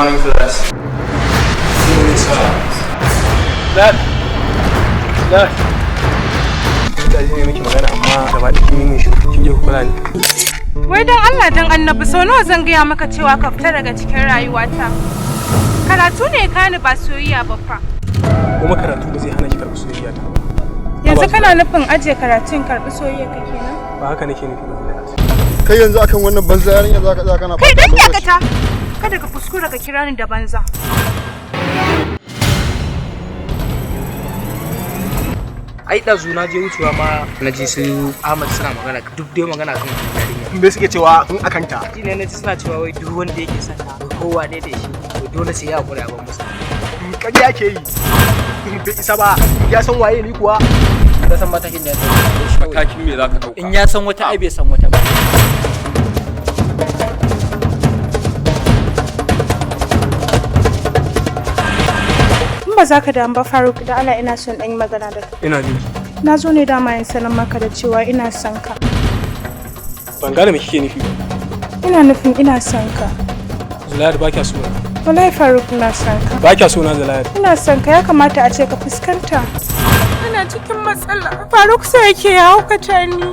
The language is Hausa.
morning class. Good morning, sir. Dad. Da ne miki magana amma gaba da kin yi shi kin je kula ni. Wai dan Allah dan Annabi sau nawa zan gaya maka cewa ka fita daga cikin rayuwata. Karatu ne ka ni ba soyayya ba fa. Kuma karatu ba zai hana ki karɓi soyayya ta ba. Yanzu kana nufin aje karatun karɓi soyayya ka kenan? Ba haka nake nufi ba. Kai yanzu akan wannan banza yarinya zaka tsaya kana Kai dan dakata. Kada ka kuskura ka kira ni da banza. Ai ɗazu na je wucewa ma na ji su Ahmad suna magana duk dai magana kan yarinya. me suke cewa in akanta Ji ne na ji suna cewa wai duk wanda yake son ta kowa ne da shi to dole sai ya hakuri a ban musu. ƙarya ke yi bai isa ba ya san waye ni kuwa Ka san matakin da ya dauka. Matakin me za ka ɗauka? In ya san wata ai bai san wata ba. In ba za ka damu ba Faruk da Allah ina son ɗan yi magana da kai. Ina ji. Na zo ne dama in sanar maka da cewa ina son ka. Ban gane me kike nufi ba. Ina nufin ina son ka. Zalayar ba kya so na. Wallahi Faruk ina son ka. Ba kya so na Zalayar. Ina son ka ya kamata a ce ka fuskanta. Ina cikin matsala. Faruk sai yake ya haukata ni.